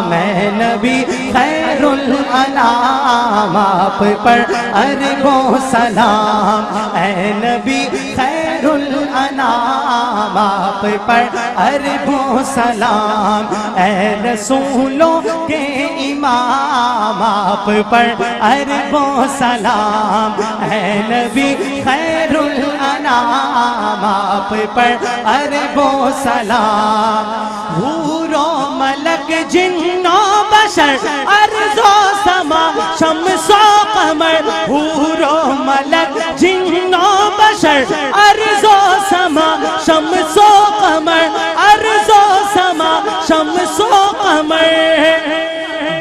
میں نبی خیر الانام آپ پر اربوں سلام، اے نبی خیر الانام آپ پر اربوں سلام، اے رسولوں کے امام آپ پر اربوں سلام، اے نبی خیر الانام آپ پر اربوں سلام۔ حور و ملک جن و بشر ارض و سما شمس و قمر، حور و ملک جن و بشر ارض و سما شمس و قمر، ارض و سما شمس و قمر،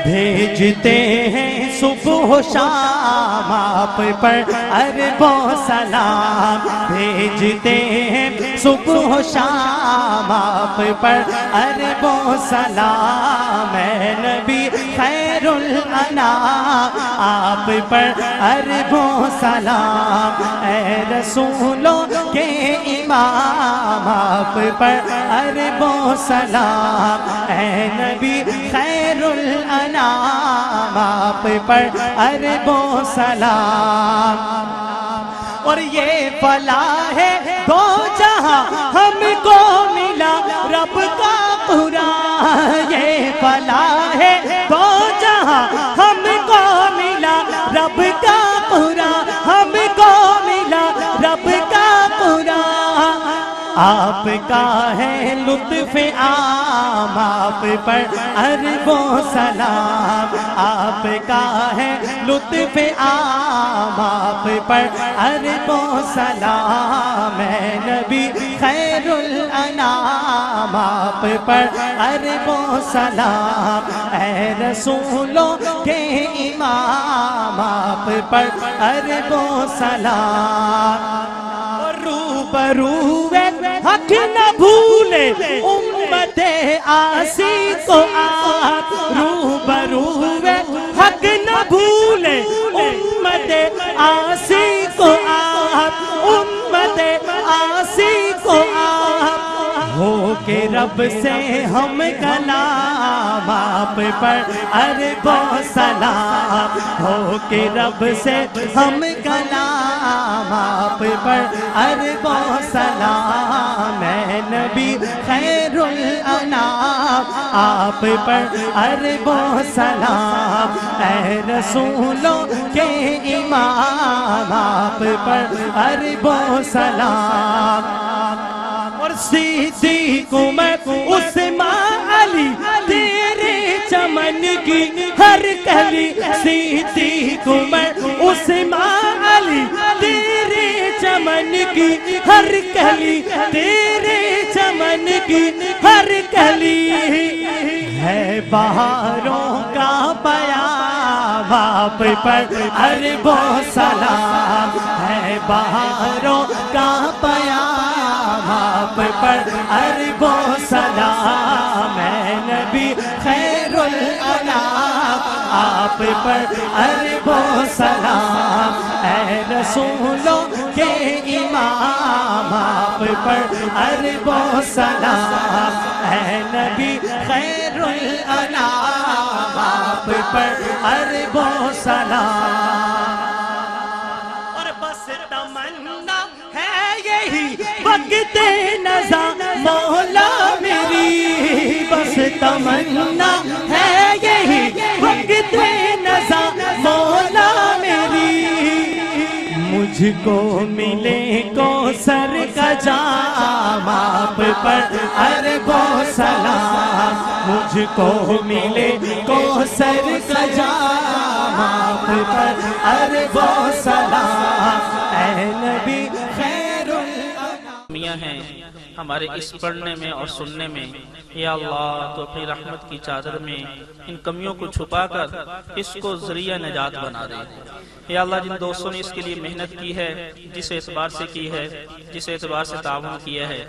بھیجتے ہیں صبح و شام آپ پر اربوں سلام، بھیجتے ہیں صبح و شام آپ پر اربوں سلام، اے نبی خیر الانام آپ پر اربوں سلام، اے رسولوں کے امام آپ پر اربوں سلام، اے نبی خیر الانام آپ پر اربوں سلام۔ اور یہ فلاح ہے دو جہاں ہم کو ملا رب کا قرآن، یہ فلاح ہے دو جہاں ہم کو ملا رب کا قرآن، ہم کو ملا رب کا قرآن، آپ کا ہے لطف عام آپ پر اربوں سلام، آپ کا ہے لطف عام آپ پر اربوں سلام، اے نبی خیر الانام آپ پر اربوں سلام، اے رسولوں کے امام آپ پر اربوں سلام۔ روبرو حق نہ بھولے امت عاصی کو آپ، روبرو حق نہ بھولے امت عاصی کو آپ، امت عاصی کو آپ، ہو کے رب سے ہم کلام آپ پر اربوں سلام، ہو کے رب سے ہم کلام آپ پر اربوں سلام، اے نبی خیر الانام آپ پر اربوں سلام، اے رسولوں کے امام آپ پر اربوں سلام۔ اور صدیق عمر عثمان علی تیرے چمن کی ہر کلی، صدیق عمر عثمان علی تیرے چمن کی ہر کلی، تیرے چمن کی ہر کلی، ہے بہاروں کا پیام آپ پر اربوں سلام، ہے بہاروں کا پیام آپ پر اربوں سلام، اے نبی خیر الانام آپ پر اربوں سلام، اے رسولوں کے امام آپ پر اربوں سلام، اے نبی خیر الانام آپ پر اربوں سلام۔ اور بس تمنا ہے یہی وقت نزا مولا میری، بس تمنا ہے یہی وقت نزا مولا میری، مجھ کو ملے کوثر کا جام آپ پر اربوں سلام، مجھ کو ملے کوثر کا جام آپ پر اربوں سلام، اے نبی خیر میاں ہیں ہمارے اس پڑھنے میں اور سننے میں، یا اللہ تو اپنی رحمت کی چادر میں ان کمیوں کو چھپا کر اس کو ذریعہ نجات بنا دے۔ یا اللہ جن دوستوں نے اس کے لیے محنت کی ہے، جس اعتبار سے کی ہے، جس اعتبار سے تعاون کیا ہے،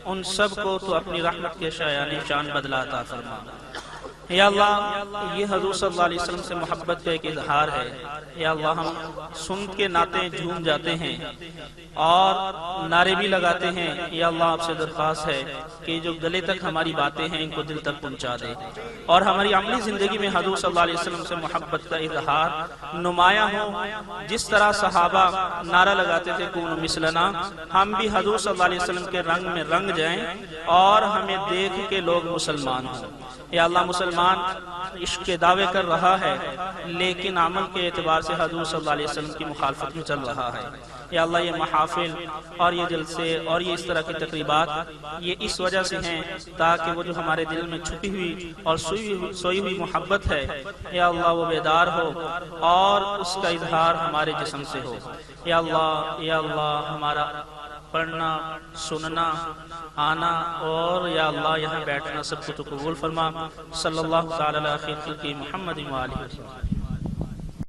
ان سب کو تو اپنی رحمت کے شایان شان بدلہ عطا فرما۔ یا اللہ یہ حضور صلی اللہ علیہ وسلم سے محبت کا ایک اظہار ہے، یا اللہ ہم سن کے نعتیں جھوم جاتے ہیں اور نعرے بھی لگاتے ہیں، یا اللہ آپ سے درخواست ہے کہ جو گلے تک ہماری باتیں ہیں ان کو دل تک پہنچا دے، اور ہماری عملی زندگی میں حضور صلی اللہ علیہ وسلم سے محبت کا اظہار نمایاں ہو۔ جس طرح صحابہ نعرہ لگاتے تھے کونوا مثلنا، ہم بھی حضور صلی اللہ علیہ وسلم کے رنگ میں رنگ جائیں اور ہمیں دیکھ کے لوگ مسلمان ہوں۔ یا اللہ مسلمان عشق کے دعوے کر رہا ہے لیکن عمل کے اعتبار سے حضور صلی اللہ علیہ وسلم کی مخالفت میں چل رہا ہے۔ یا اللہ یہ محافل اور یہ جلسے اور یہ اس طرح کی تقریبات یہ اس وجہ سے ہیں تاکہ وہ جو ہمارے دل میں چھپی ہوئی اور سوئی ہوئی محبت ہے یا اللہ وہ بیدار ہو اور اس کا اظہار ہمارے جسم سے ہو۔ یا اللہ ہمارا پڑھنا، سننا، آنا اور یا اللہ یہاں بیٹھنا سب کو تو قبول فرما۔ صلی اللہ تعالی علیہ خیر خلقہ محمد و آلہ وسلم۔